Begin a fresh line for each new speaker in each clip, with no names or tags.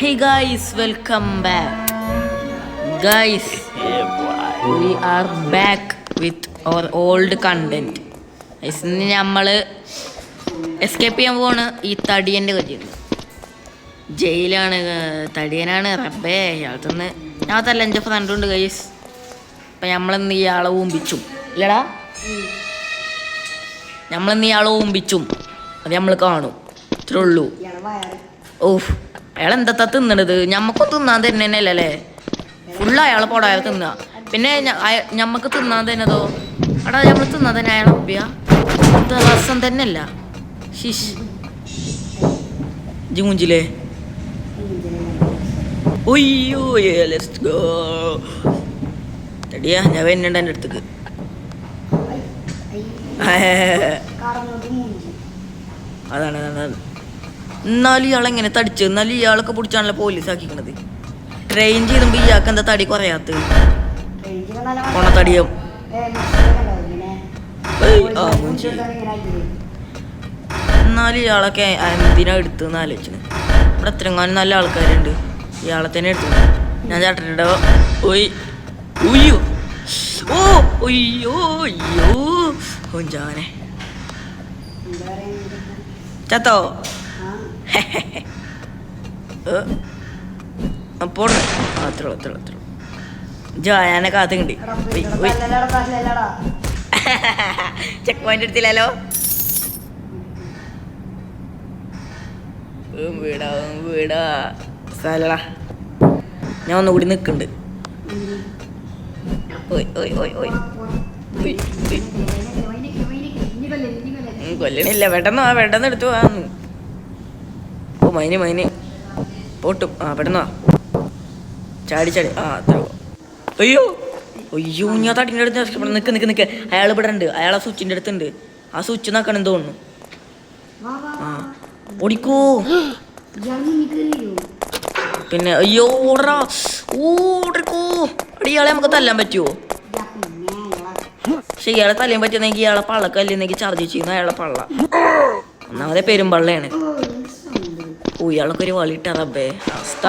Hey guys, welcome back. Guys, we are back with our old content. ഇന്ന് നമ്മൾ escape ചെയ്യാൻ പോവാണ് ഈ തടിയൻ്റെ കയ്യിൽ. ജയിലാണ്, തടിയനാണ്. റബ്ബേ, ഇയാളത്തുനിന്ന് ഞാത്തല്ല എൻ്റെ ഫ്രണ്ടുണ്ട് ഗൈസ്. അപ്പം നമ്മളിന്ന് ഇയാളെ ഊമ്പിച്ചു ഇല്ലടാ, നമ്മളിന്ന് ഇയാളെ ഊമ്പിച്ചും അത് നമ്മൾ കാണും. ഇത്രേ ഉള്ളൂ. ഓഹ്, അയാൾ എന്താ തിന്നണത്? ഞമ്മക്ക് തിന്നാൻ തന്നെയല്ലേ ഫുള്ള് അയാൾ പോടാ അയാൾ തിന്നുക. പിന്നെ ഞമ്മക്ക് തിന്നാൻ തന്നെതോ എടാ, നമ്മൾ തിന്നാൻ തന്നെ അയാളെ ഒപ്പിയ രസം തന്നെയല്ല. ഷിഷ് ജിമുഞ്ചിലേ ഒയ്യോ ലെറ്റ്സ് ഗോ. തടിയാ, ഞാൻ വരുന്നുണ്ട് എൻ്റെ അടുത്തേക്ക്. അതാണ് എന്നാലും ഇയാളെങ്ങനെ തടിച്ചു? എന്നാലും ഇയാളൊക്കെ പിടിച്ചാണല്ലോ പോലീസ് ആക്കിക്കണത്. ട്രെയിൻ ചെയ്തുമ്പോ ഇയാൾക്ക് എന്താ തടി കുറയാത്ത? കൊണത്തടിയും എന്നാലും ഇയാളൊക്കെ എന്തിനാ എടുത്തെന്ന് ആലോചിച്ചു. ഇവിടെ എത്രങ്ങാനും നല്ല ആൾക്കാരുണ്ട്, ഇയാളെ തന്നെ എടുത്തു. ഞാൻ ചേട്ടൻ്റെ ഉയ്യോ ഓ ഒയ്യോ അയ്യോ കൊഞ്ചാനെ ചത്തോ അപ്പോൾ അത്ര ജാനെ കാത്തുണ്ട്. Check point എടുത്തില്ലല്ലോ. വീടാ സ്ഥലടാ. ഞാൻ ഒന്നുകൂടി നിൽക്കുന്നുണ്ട്. കൊല്ലണില്ല, പെട്ടെന്ന് എടുത്തു വാന്നു. ഓ മൈന് പോട്ടും. പെട്ടെന്ന് ചാടി അത്ര. അയ്യോ ഞാൻ തടിൻ്റെ അടുത്ത് നിൽക്ക്. അയാൾ ഇവിടെ ഉണ്ട്, അയാളെ സ്വിച്ചിൻ്റെ അടുത്തുണ്ട്. ആ സ്വിച്ച് നോക്കണം തോന്നുന്നു. ഓടിക്കോ. പിന്നെ അയ്യോ ഓടിക്കോ. ഇയാളെ നമുക്ക് തല്ലാൻ പറ്റുമോ? പക്ഷെ ഇയാളെ തല്ലാൻ പറ്റുന്നെങ്കിൽ ഇയാളെ പള്ളക്കല്ലെന്നെങ്കിൽ ചാർജ് ചെയ്യുന്ന അയാളെ പള്ള ഒന്നാമതെ പെരുമ്പള്ളയാണ്. ഇയാളൊക്കെ ഒരു വളിയിട്ട റബ്ബേ അവസ്ഥ.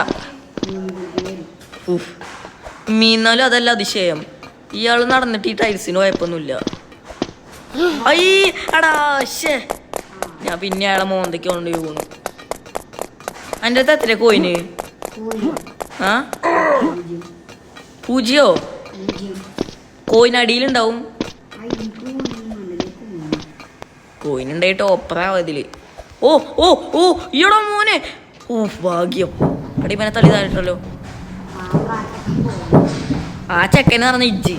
മീന്നാലും അതല്ല അതിശയം, ഇയാൾ നടന്നിട്ട് ഈ ടൈൽസിന് കുഴപ്പമൊന്നുമില്ല. ശേ, ഞാൻ പിന്നെ അയാളെ മോന്തയ്ക്ക് കൊണ്ടുപോയി പോണു. എൻ്റെ അടുത്ത് എത്ര കോയിന്? പൂജ്യോ? കോയിനടിയിലുണ്ടാവും. കോയിനുണ്ടായിട്ട് ഓപ്പറാവതില്. ഓ ഈടാ മോനെ. ഭാഗ്യം. അടിമനെ തള്ളി താഴെട്ടല്ലോ. ആ ചെക്കന് പറഞ്ഞ ഇജ്ജ്.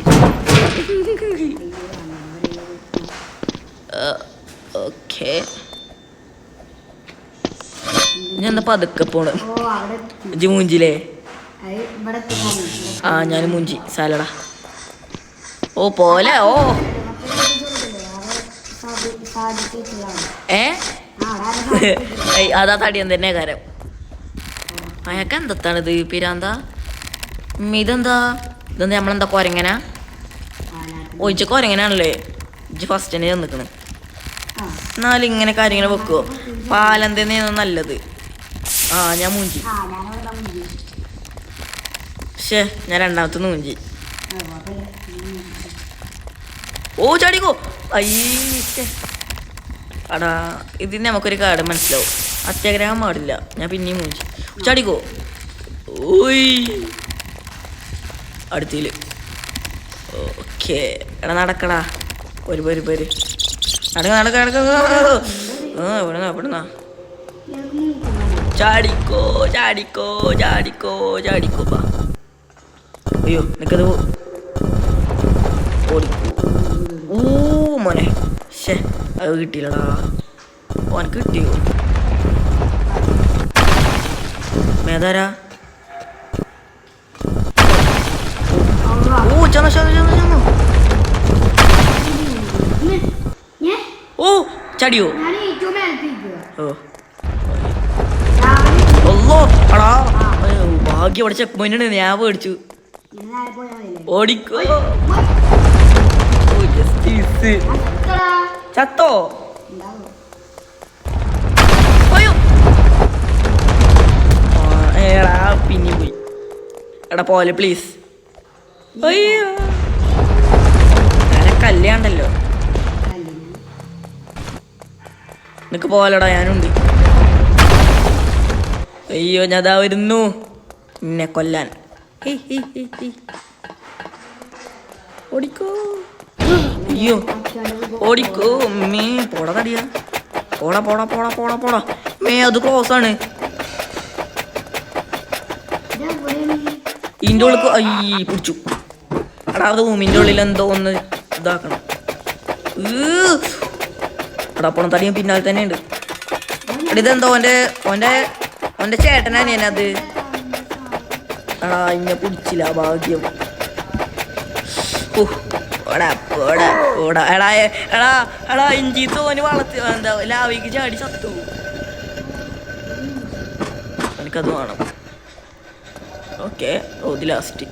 ഓക്കെ, ഞാൻ എന്താ പതുക്കെ പോണ്. ഇജ്ജ് മൂഞ്ചിലേ? ഞാൻ മൂഞ്ചി സാലടാ. പോലെ അതാ തടിയൻ തന്നെ കാരം. അയാൾക്ക് എന്താണ് പിരാന്താ? ഇതെന്താ നമ്മളെന്താ കൊരങ്ങനാ? ഇജ്ജ് കൊരങ്ങനാണല്ലേ? ഇജ്ജ് ഫസ്റ്റ് തന്നെ ചെന്നിക്കണ്. എന്നാലും ഇങ്ങനെ കാര്യങ്ങൾ വെക്കുവോ? പാലം തന്നെയാണ് നല്ലത്. ഞാൻ മൂഞ്ചി. പക്ഷേ ഞാൻ രണ്ടാമത്തെ മൂഞ്ചി. ചാടിക്കോ. അടാ, ഇതിന് നമുക്കൊരു കാര്യം മനസ്സിലാവും. അത്യാഗ്രഹം പാടില്ല. ഞാൻ പിന്നെയും മൂഞ്ചി. ചാടിക്കോ. അടുത്തില്. ഓക്കെ, എടാ നടക്കടാ. ഒരു നടക്ക ചാടിക്കോ. അയ്യോ നിക്കത് മോനെ. ശേ, അത് കിട്ടിയില്ലടാ. ഓനക്ക് കിട്ടിയോ? മേതാരാ? ചെന്നു ചടിയോ? അടാ ഭാഗ്യം. അവിടെ ചെക്ക് പോയിന്റ് ഞാൻ പേടിച്ചു. ഓടിക്കോ. ചത്തോ? അയ്യോ എടാ പോലെ പ്ലീസ്. അയ്യോ ഞാനെ കല്യാണ്ടല്ലോ. നിനക്ക് പോലെടാ ഞാനുണ്ട്. അയ്യോ ഞാൻ അതാ വരുന്നു എന്നെ കൊല്ലാൻ. ഓടിക്കോ. അയ്യോ ഓടിക്കോ മേ. പോടാ തടിയാ. പോടാ പോടാ പോടാ പോടാ പോടാ മേ. അത് ക്ലോസ് ആണ്. ഇതിൻ്റെ ഉള്ളിൽ അയ്യ പിടിച്ചു. എടാ അത് റൂമിൻ്റെ ഉള്ളിൽ എന്തോ ഒന്ന് ഇതാക്കണം. എടാ പോണം തടിയും പിന്നാലെ തന്നെ ഉണ്ട്. എടാ ഇതെന്തോ ഓൻ്റെ ചേട്ടനാണ് അത്. എടാ ഇന്നെ പിടിച്ചില്ല ഭാഗ്യം. എടാ എടാ എടാ എടാ ഇഞ്ചി തോന് വളർത്തി എന്താ ലാവിക്ക് ചാടി ചത്തു. എനിക്കത് വേണം. ഓക്കെ ഓത് ലാസ്റ്റ്.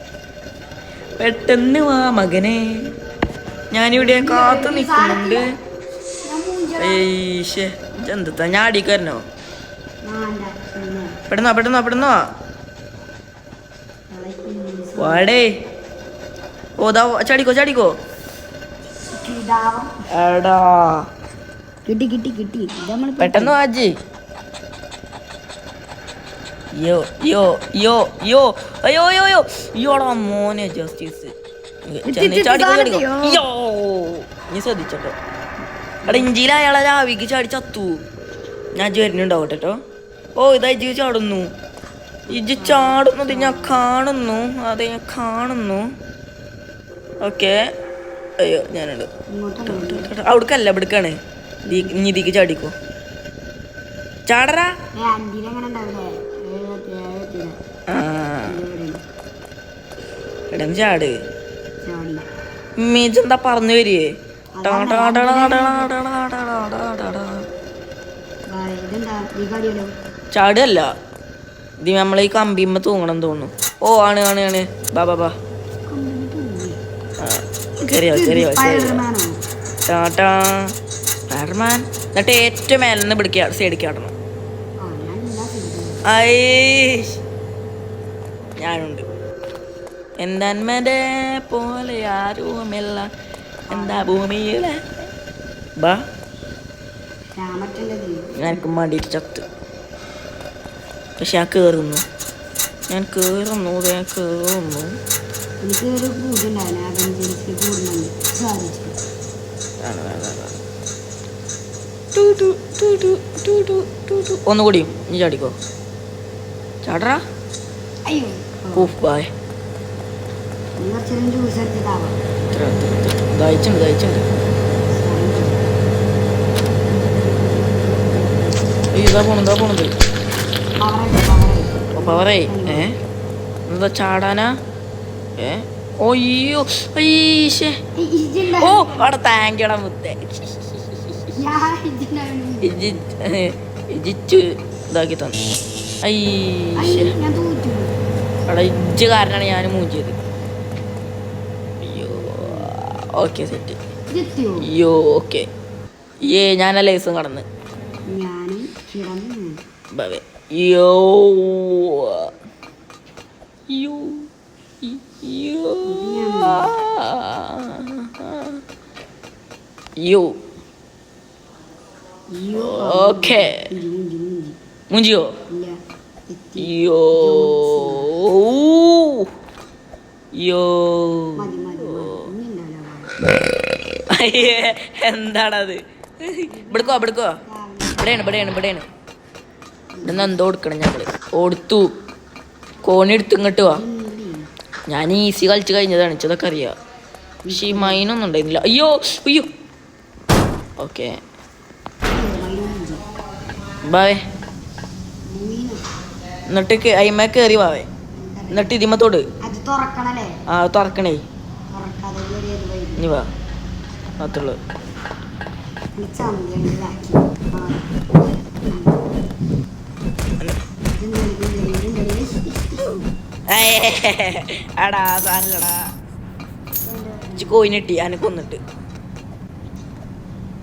പെട്ടെന്ന് വാ മകനെ, ഞാനിവിടെ കാത്തു നിൽക്കുന്നുണ്ട്. ഏയ്ഷേ എന്താ ഞാൻ അടിക്കാരനോ? പെട്ടെന്നോ പെട്ടെന്നോ പെട്ടെന്നോ വാടേ. ഓതാ ചാടിക്കോ ചാടിക്കോ. എടാ
കിട്ടി കിട്ടി കിട്ടി.
പെട്ടെന്ന് വാജി. യോ യോ യോ യോ അയ്യോ യോ യോ യോടാ മോനെ ജസ്റ്റിസ്. യോ നീ ശ്രദ്ധിച്ചോട്ടോ. എടാ ഇഞ്ചിയിൽ അയാളെ രാവിക്ക് ചാടി ചത്തു. ഞാൻ വരുന്നുണ്ടാവട്ടെ കേട്ടോ. ഓ ഇതാ ഇജ്ജ് ചാടുന്നു. ഇജ്ജ് ചാടുന്നത് ഞാൻ കാണുന്നു. അതെ ഞാൻ കാണുന്നു. ഓക്കെ അയ്യോ ഞാനുണ്ട്. അവിടക്കല്ല ഇവിടക്കാണ്. ഇനി ഇതിക്ക് ചാടിക്കോ. ചാടറാ. എടാ ചാട്. മീജെന്താ പറഞ്ഞു വരികയെ. ചാടല്ല ഇത് നമ്മളെ ഈ കമ്പിമ്മ തൂങ്ങണം തോന്നുന്നു. ഓ ആണ് ആണ് ആണ്. ബാ ബാ ബാ കയറിയോ കയറിയോ ടാട്ടാ സ്പൈഡർമാൻ. എന്നിട്ട് ഏറ്റവും മേലെ നിന്ന് പിടിക്കുക സൈഡിക്ക് ആടണം. ഞാനുണ്ട്. എന്താന്മേടെ പോലെ ആരുമില്ല എന്താ ഭൂമിയിലെ. ബാ എനിക്ക് മടിയിട്ട് ചത്ത്. പക്ഷെ ഞാൻ കേറുന്നു. ഞാൻ കേറുന്നു. ഞാൻ കേറുന്നു. ഒന്നുകൂടിയും നീ ചാടിക്കോ. ചാടറാ. ബായ്. ദഹിച്ചുണ്ട് ദഹിച്ചുണ്ട്. ഇതാ പോണത് പവറേ. എന്താ ചാടാനാ? ഓയ്യോ അയ്യേ. ഓ അവിടെ താങ്ക് യുടാ മുത്തേ. ഇതാക്കി തന്നു. അയ്യേ അവിടെ ഇജ്ജ് കാരനാണ് ഞാൻ മൂഞ്ചിയത്. അയ്യോ ഓക്കെ സെറ്റ്. അയ്യോ ഓക്കെ ഞാൻ ആ ലേസും കടന്ന്. യോ യോ യോ ഓക്കെ മുഞ്ചിയോ. യോ യോ എന്താണത്? ഇവിടുക്കോ ഇവിടുക്കോ. ഇവിടെയാണ് ഇവിടുന്ന് എന്തോ കൊടുക്കണം ഞങ്ങള്. ഓടുത്തു കോണി എടുത്തു ഇങ്ങോട്ട് വാ. ഞാൻ ഈസി കളിച്ച് കഴിഞ്ഞതാണ്. ഇതൊക്കെ അറിയാം. പക്ഷെ ഈ മൈനൊന്നും ഉണ്ടായിരുന്നില്ല. അയ്യോ അയ്യോ ഓക്കെ ബാവേ. എന്നിട്ട് അയിമ കയറി വാവേ. എന്നിട്ട് ഇതിമത്തോട് ആ തുറക്കണേ. ഇനി വാ മാത്രുള്ളൂ. എടാ സാരല്ലടാ. കോയിനിട്ടി അനെ കൊന്നിട്ട്.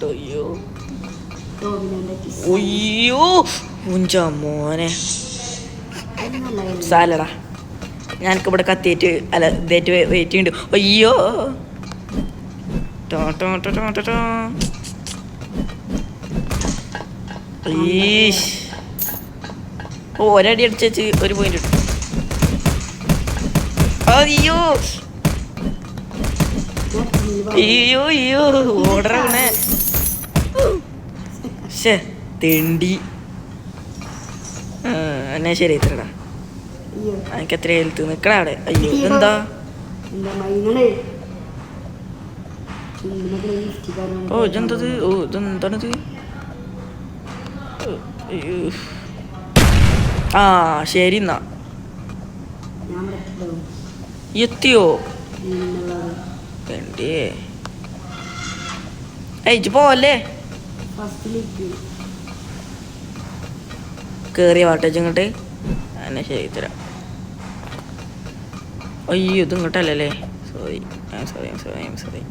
അയ്യോ അയ്യോ മുഞ്ച മോനെ സാലടാ. ഞാനൊക്കെ ഇവിടെ കത്തിയിട്ട് അല്ല ഇതായിട്ട് വെയിറ്റ് ചെയ്യുന്നുണ്ട്. അയ്യോ ഒരടി അടിച്ചു ഒരു പോയിന്റ് ഇട്ടു. അയ്യോ അയ്യോ അയ്യോ ഓടറേ ശേ തെണ്ടി. എന്നാ ശരി ഇത്രടാ എനിക്ക് എത്ര ഹെൽത്ത് നിക്കടാ അവിടെ. അയ്യോ എന്താ ഓ ഇതെന്തത്? ഓ ഇതെന്താണിത്? അയ്യോ ആ ശരി എന്നാ എത്തിയോ വേണ്ടിയേ അയച്ചു പോവല്ലേ കേറിയ വാട്ടേജ് ഇങ്ങോട്ട് എന്നെ ശരി തരാം. അയ്യോ ഇത് ഇങ്ങോട്ടല്ലേ സോറി സോറി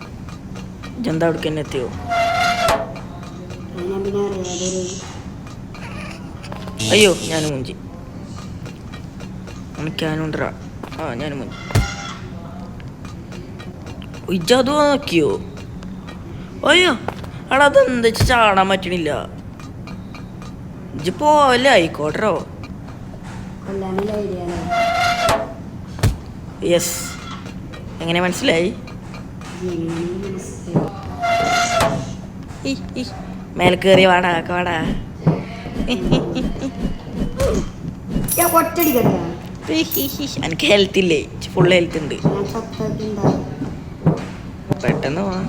ഇതെന്താ അവിടേക്ക് തന്നെ എത്തിയോ? അയ്യോ ഞാനും മുഞ്ചി എനിക്കാനുണ്ടറാ. ആ ഞാനും മുഞ്ചി. ഇജത് നോക്കിയോ? അയ്യോ അവിടെ അതെന്താ ചാടാൻ പറ്റണില്ല. ഇജ്ജ് പോവല്ലേ ആയിക്കോട്ടോ. യെസ് എങ്ങനെ മനസ്സിലായി? മേലെ കയറി വാടാ കാടാ. എനിക്ക് ഹെൽത്ത് ഇല്ലേ? ഫുൾ ഹെൽത്ത് ഉണ്ട്. പെട്ടെന്ന് പോവാ.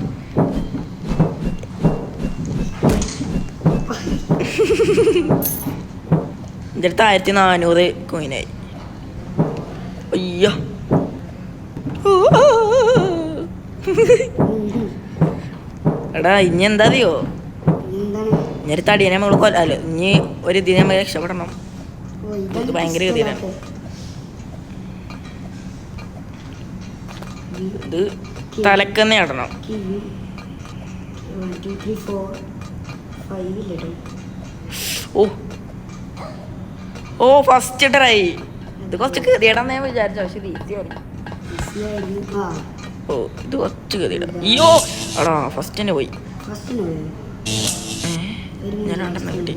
എൻ്റെ അടുത്ത് 1400 കോയിനായി. അയ്യോ എടാ ഇനി എന്താ അറിയോ? ഇനി ഒരു തടീനെ നമ്മൾ കൊല്ലല്ലോ. ഇനി ഒരു ഇതിനെ നമ്മൾ രക്ഷപ്പെടണം. ഇത് ഭയങ്കര ഗതിയിലാണ്. ഇത് തലക്കന്നെ ഇടണം. ഓ ഓ ഫസ്റ്റ് ട്രൈ. ഇത് കുറച്ച് ഗതിയിടാന്ന് ഞാൻ വിചാരിച്ചു. പക്ഷെ ഇത് ഈസി ആയിരുന്നു. ഓ ഇത് കുറച്ച് ഗതിയിടാം. അയ്യോ എടാ ഫസ്റ്റ് തന്നെ പോയി. ഞാൻ രണ്ടെണ്ണം കിട്ടി.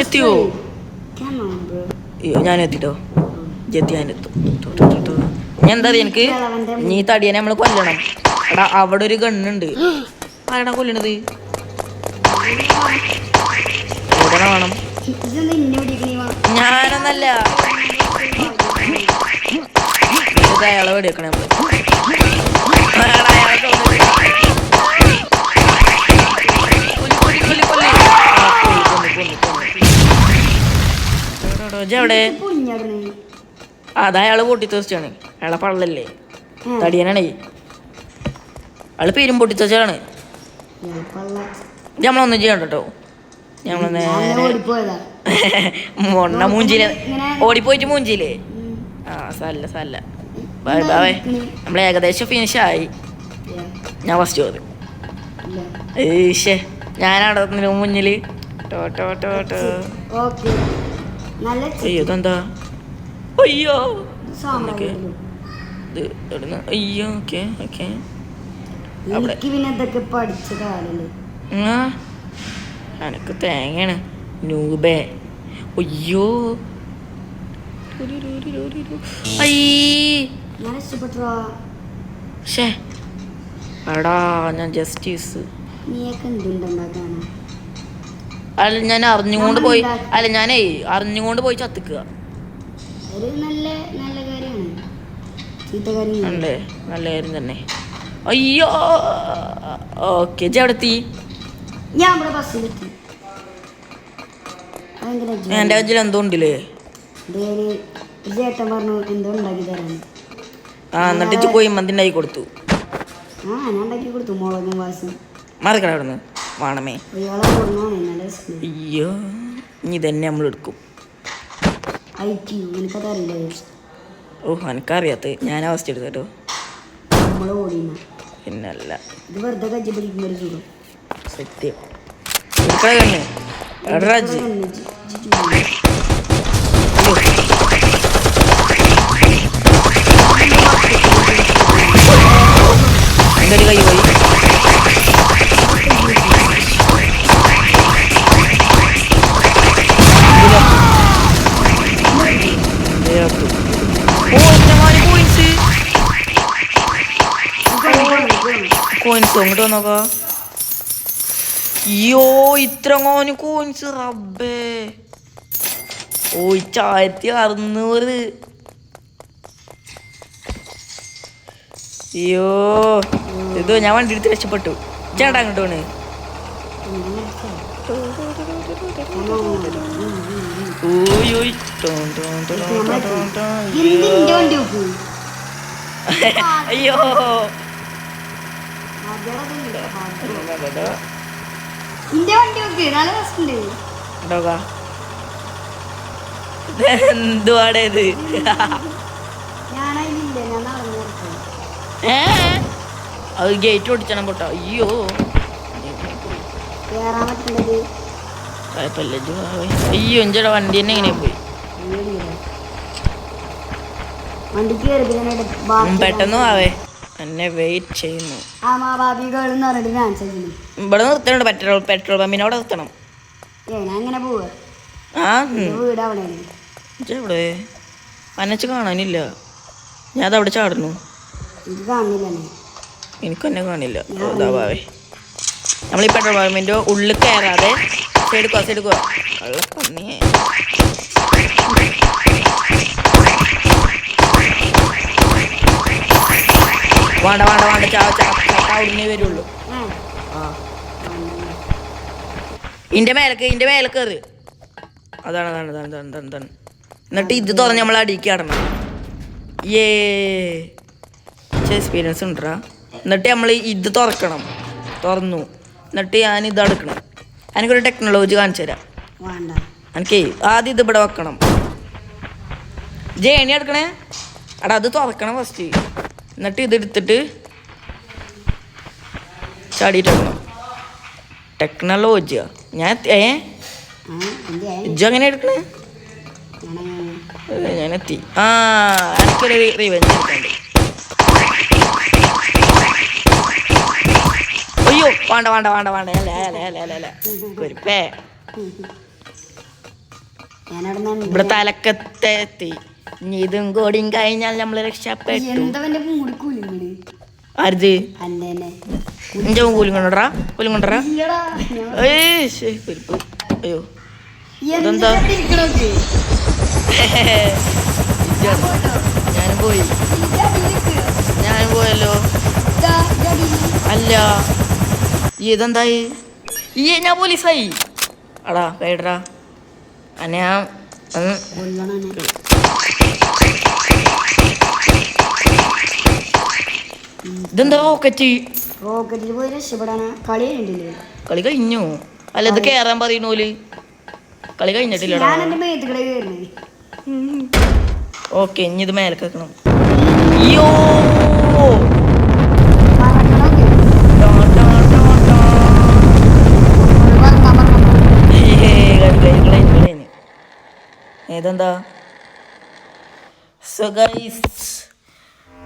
എത്തിയോ? അയ്യോ ഞാൻ എത്തിട്ടോ. ജെത്തി ഞാൻ എത്തും. ഞാൻ എന്താ എനിക്ക് നീ തടിയനെ നമ്മൾ കൊല്ലണം. എടാ അവിടെ ഒരു ഗണ്ണുണ്ട്. ആരാടാ കൊല്ലണത്? എവിടെ വേണം? ഞാനൊന്നല്ല അയാളെ വെടിവെക്കണേ നമ്മള്. എവിടെ? അതയാള് പൊട്ടിത്തെറിച്ചാണ്. അയാളെ പള്ളല്ലേ തടിയനാണേ. അയാള് പേരും പൊട്ടിത്തെറിച്ചാണ്. നമ്മളൊന്നും ചെയ്യണ്ട കേട്ടോ. ഞമ്മള് മൊണ്ണ മൂഞ്ചിലെ ഓടിപ്പോയിട്ട് മൂഞ്ചില്ലേ. ആ സല്ല ബൈ ബൈ. നമ്മൾ ഏകദേശം ഫിനിഷായി. ഞാൻ ഫസ്റ്റ് പോയത്. ഏഷേ ഞാനവിടെ മുന്നില്. അയ്യോ ഇതെന്താ? അയ്യോ ഇത് എവിടുന്ന? അയ്യോ ഓക്കെ ഓക്കെ എനക്ക് തേങ്ങയാണ് നൂബേ. അയ്യോ എടാ ഞാൻ ജസ്റ്റീസ് അല്ല ഞാൻ അറിഞ്ഞുകൊണ്ട് പോയി. അല്ല ഞാനേ അറിഞ്ഞുകൊണ്ട് പോയി ചത്തിക്കുക അല്ലേ. നല്ല കാര്യം തന്നെ. അയ്യോ ഓക്കെ എവിടെത്തി? എൻ്റെ കയ്യിൽ എന്തോ ഉണ്ടല്ലേ. ആ എന്നിട്ട് കോയിമന്തി ഉണ്ടാക്കി കൊടുത്തു. മറിക്കട അവിടുന്ന് വേണമേ. അയ്യോ ഇനി തന്നെ നമ്മൾ എടുക്കും. ഓ എനിക്കറിയാത്ത ഞാൻ അവസ്ഥ എടുത്തു കേട്ടോ. പിന്നല്ല സത്യം. എൻ്റെ ഒരു കൈ പോയി. കോയിൻസ് അങ്ങോട്ട് വന്നോക്കാ. അയ്യോ ഇത്ര കോയിൻസ് റബ്ബേ. ഓ 1600. അയ്യോ ഇത് ഞാൻ വണ്ടി എടുത്ത് രക്ഷപ്പെട്ടു. ചേട്ടാ അങ്ങോട്ട് പോണ്. അയ്യോ എന്തുവാടേ ഇത്? അത് ഗേറ്റ് ഓടിച്ചണം പൊട്ടോ. അയ്യോ അയ്യോ എഞ്ചട വണ്ടി തന്നെ എങ്ങനെ പോയി? പെട്ടെന്ന് ആവേ എന്നെ വെയിറ്റ് ചെയ്യുന്നു. ഇവിടെ നിർത്തണുണ്ട് പെട്രോൾ പമ്പിന് അവിടെ നിർത്തണം. എവിടെ അന്നച്ച് കാണാനില്ല. ഞാൻ അതവിടെ ചാടുന്നു. എനിക്കെന്നെ കാണില്ല. അതാവേ നമ്മൾ ഈ പെട്രോൾ പമ്പിൻ്റെ ഉള്ളിൽ കയറാതെ സൈഡ് കള്ള പന്നിയെ. വേണ്ട ചാവുന്നേ വരുള്ളൂ. ഇന്റെ മേലെ കയറ്. അതാണ്. എന്നിട്ട് ഇത് തുറന്ന് നമ്മൾ അടിക്ക് കടണം. എക്സ്പീരിയൻസ് ഉണ്ടാ. എന്നിട്ട് നമ്മൾ ഇത് തുറന്നു. എന്നിട്ട് ഞാൻ ഇത് എടുക്കണം. എനിക്കൊരു ടെക്നോളജി കാണിച്ചു തരാം. എനിക്ക് ആദ്യം ഇത് ഇവിടെ വെക്കണം. ജേണി എടുക്കണേ. അവിടെ അത് തുറക്കണം ഫസ്റ്റ്. എന്നിട്ട് ഇതെടുത്തിട്ട് ചാടിയിട്ടെടുക്കണം. ടെക്നോളജിയാ. ഞാൻ ഇജ്ജ് അങ്ങനെ എടുക്കണേ. ഞാൻ എത്തി. എനിക്കൊരു റിവെഞ്ച് എടുക്കണ്ട്. അയ്യോ വേണ്ട കുരിപ്പേ. ഇവിടെ തലക്കത്തെത്തി. ഇതും കൂടിയും കഴിഞ്ഞാൽ നമ്മള് രക്ഷപ്പെട്ടു. ആരുത് എന്റെ കൂലും കൊണ്ടടാ. അയ്യോ ഇതെന്താ? ഞാൻ പോയല്ലോ. അല്ല ഇതെന്തായി? ഞാൻ പോലീസായി. അടാ കൈഡറാ. ഇതെന്താ റോക്കറ്റ് പോയി രക്ഷപ്പെടാനാ? കളി കഴിഞ്ഞു. അല്ല ഇത് കേറാൻ പറയുന്നോല്. കളി കഴിഞ്ഞിട്ടില്ല. ഓക്കെ ഇനി ഇത് മേലെ വെക്കണം. അയ്യോ ഏതെന്താ? സോ ഗൈസ്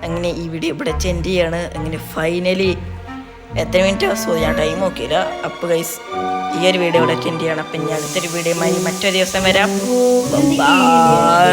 അങ്ങനെ ഈ വീഡിയോ ഇവിടെ ചെൻഡ് ചെയ്യാണ്. അങ്ങനെ ഫൈനലി എത്ര മിനിറ്റ് ഞാൻ ടൈം നോക്കിയില്ല. അപ്പോൾ ഗൈസ് ഈ ഒരു വീഡിയോ ഇവിടെ ചെൻഡ് ചെയ്യണം. അപ്പം ഞാൻ അടുത്തൊരു വീഡിയോ മറ്റൊരു ദിവസം വരാം. ബൈ.